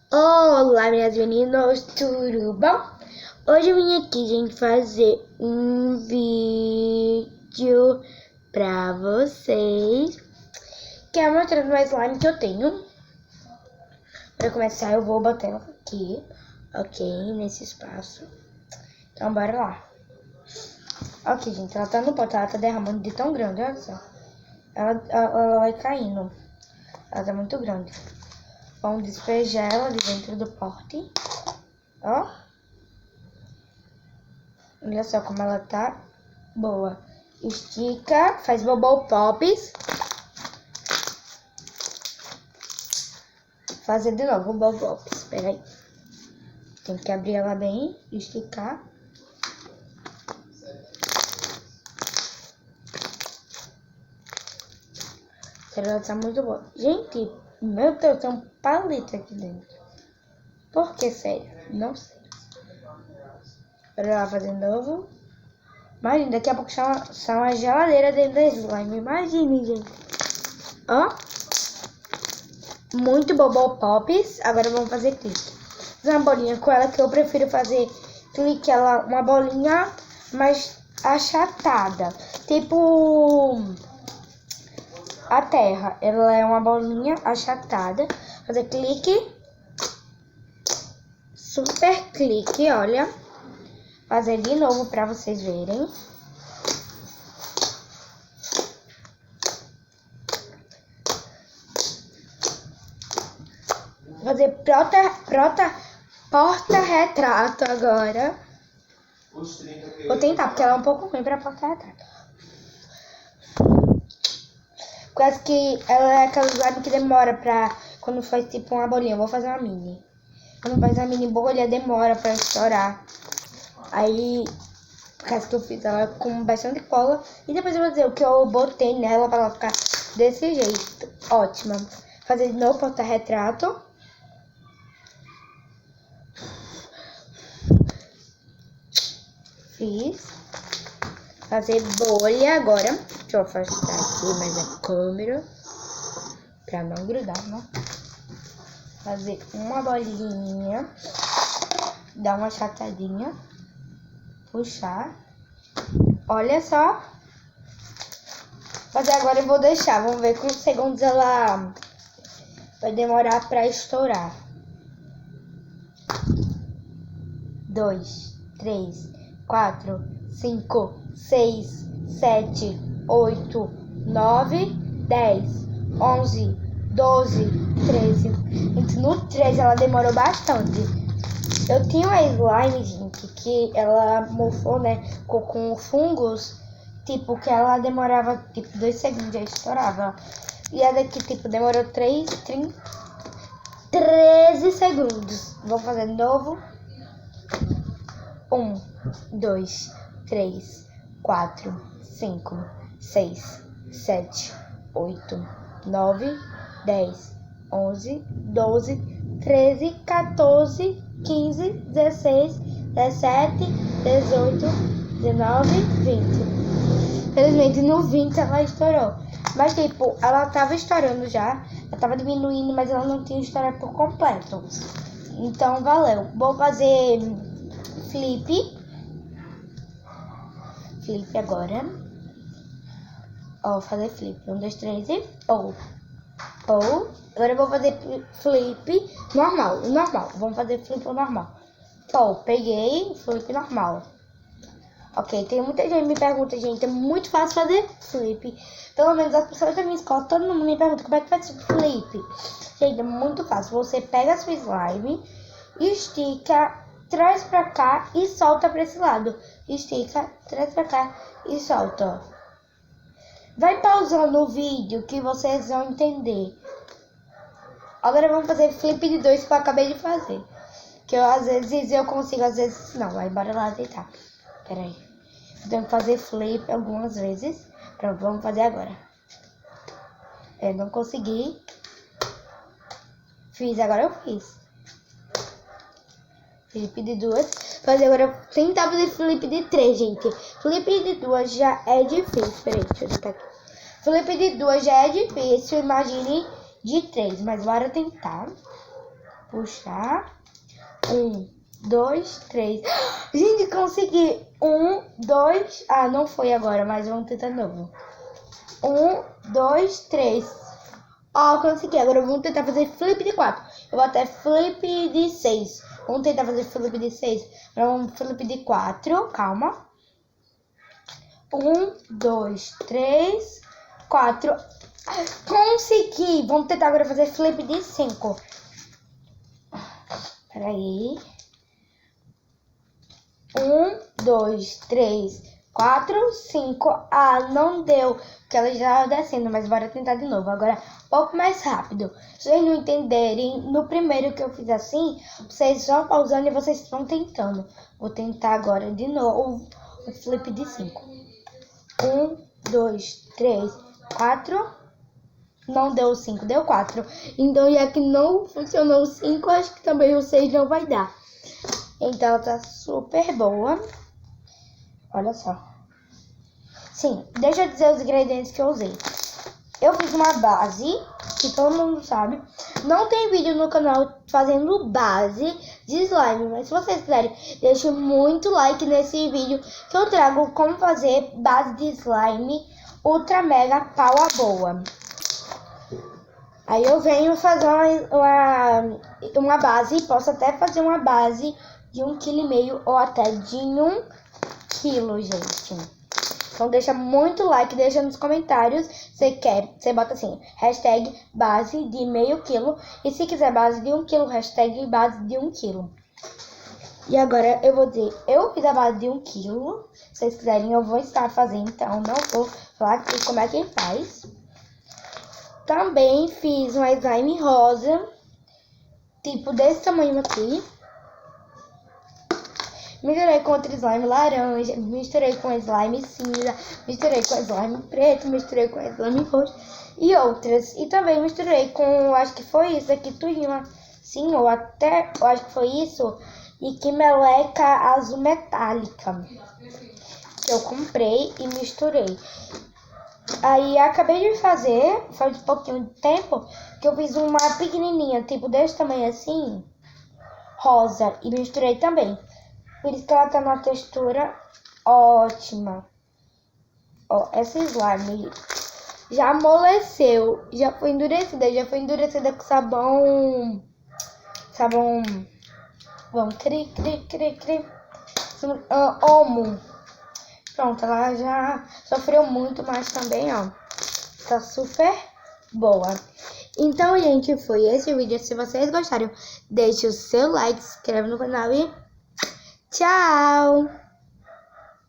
Olá, minhas meninas, tudo bom? Hoje eu vim aqui, gente, fazer um vídeo pra vocês, que é mostrando o slime que eu tenho. Pra começar, eu vou botar ela aqui, ok, nesse espaço. Então, bora lá. Ok, gente, ela tá no pote, ela tá derramando de tão grande, olha só. Ela vai caindo, ela tá muito grande. Vamos despejar ela de dentro do pote, ó. Olha só como ela tá boa. Estica, faz bubble pops. Fazer de novo bubble pops. Espera aí. Tem que abrir ela bem, esticar. Ela tá muito boa. Gente, meu Deus, tem um palito aqui dentro. Por que, sério? Não sei. Bora lá fazer de novo. Imagina, daqui a pouco sai uma geladeira dentro da slime. Imagine, gente. Ó. Muito bubble pops. Agora vamos fazer clique. Fazer uma bolinha com ela, que eu prefiro fazer clique ela uma bolinha mais achatada. Tipo a terra. Ela é uma bolinha achatada. Fazer clique. Super clique, olha. Fazer de novo pra vocês verem. Fazer porta-retrato agora. Vou tentar, porque ela é um pouco ruim pra porta-retrato. Quase que ela é aquela slime que demora pra... Quando faz tipo uma bolinha, eu vou fazer uma mini. Quando faz a mini bolha, demora pra estourar. Aí, por causa que eu fiz ela com bastante cola. E depois eu vou dizer o que eu botei nela pra ela ficar desse jeito. Ótima. Fazer de novo porta-retrato. Fiz. Fazer bolha agora. Deixa eu afastar aqui mais a câmera. Pra não grudar, né? Fazer uma bolinha. Dar uma achatadinha. Puxar. Olha só. Fazer agora eu vou deixar. Vamos ver quantos segundos ela vai demorar pra estourar. 2, 3, 4, 5, 6, 7, 8, 9, 10, 11, 12, 13. Então, no 13 ela demorou bastante. Eu tinha uma slime, gente, que ela mofou, né, com fungos, tipo, que ela demorava, tipo, 2 segundos, já estourava. E a daqui, tipo, demorou 13 segundos. Vou fazer de novo. 1, 2, 3, 4, 5, 6, 7, 8, 9, 10, 11, 12, 13, 14, 15, 16, 17, 18, 19, 20. Felizmente no 20 ela estourou. Mas tipo, ela tava estourando já. Ela tava diminuindo, mas ela não tinha estourado por completo. Então valeu. Vou fazer flip. Flip agora. Ó, fazer flip. 1, 2, 3 e ou. Agora eu vou fazer flip normal. Vamos fazer flip normal. Peguei flip normal. Ok, tem muita gente que me pergunta, gente, é muito fácil fazer flip. Pelo menos as pessoas da minha escola, todo mundo me pergunta como é que faz flip. Gente, é muito fácil. Você pega a sua slime, estica, traz pra cá e solta pra esse lado. Estica, traz pra cá e solta. Vai pausando o vídeo que vocês vão entender. Agora vamos fazer flip de 2 que eu acabei de fazer. Que eu, às vezes eu consigo, às vezes não. Aí bora lá tentar. Pera aí. Eu tenho que fazer flip algumas vezes. Pronto, vamos fazer agora. Não consegui. Fiz, agora eu fiz. Flip de 2. Fazer agora, tentar fazer flip de 3, gente. Flip de 2 já é difícil. Peraí, deixa eu tentar aqui. Flip de 2 já é difícil, imagine de 3. Mas bora tentar. puxar. 1, 2, 3. Gente, consegui. 1, 2. Ah, não foi agora, mas vamos tentar de novo. 1, 2, 3. Ó, consegui. Agora vamos tentar fazer flip de 4. Eu vou até flip de 6. Vamos tentar fazer flip de 6. Agora vamos flip de 4. Calma. 1, 2, 3, 4. Consegui. Vamos tentar agora fazer flip de 5. Peraí. 1, 2, 3, 4, 5. Ah, não deu, porque ela já estava descendo, mas bora tentar de novo. Agora, um pouco mais rápido. Se vocês não entenderem, no primeiro que eu fiz assim, vocês vão pausando e vocês estão tentando. Vou tentar agora de novo o flip de 5. 1, 2, 3, 4. Não deu 5, deu 4. Então, já que não funcionou o 5, acho que também o 6 não vai dar. Então, ela tá super boa. Olha só. Sim, deixa eu dizer os ingredientes que eu usei. Eu fiz uma base, que todo mundo sabe. Não tem vídeo no canal fazendo base de slime, mas se vocês quiserem, deixe muito like nesse vídeo que eu trago como fazer base de slime ultra mega power boa. Aí eu venho fazer uma base, posso até fazer uma base de 1,5 kg ou até de 1 kg, gente. Então deixa muito like, deixa nos comentários se quer. Você bota assim, hashtag base de meio quilo. E se quiser base de 1 kg, hashtag base de 1 kg. E agora eu vou dizer, eu fiz a base de 1 kg. Se vocês quiserem, eu vou estar fazendo, então não vou falar aqui como é que faz. Também fiz uma slime rosa, tipo desse tamanho aqui. Misturei com outro slime laranja, misturei com slime cinza, misturei com slime preto, misturei com slime roxo e outras. E também misturei com, acho que foi isso aqui, tudinho assim, ou até, eu acho que foi isso, e que meleca azul metálica, que eu comprei e misturei. Aí acabei de fazer, faz um pouquinho de tempo, que eu fiz uma pequenininha, tipo desse tamanho assim, rosa, e misturei também. Por isso que ela tá numa textura ótima. Ó, essa slime já amoleceu, já foi endurecida com sabão, vamos, Omo. Pronto, ela já sofreu muito, mas também, ó, tá super boa. Então, gente, foi esse o vídeo. Se vocês gostaram, deixe o seu like, se inscreve no canal e tchau!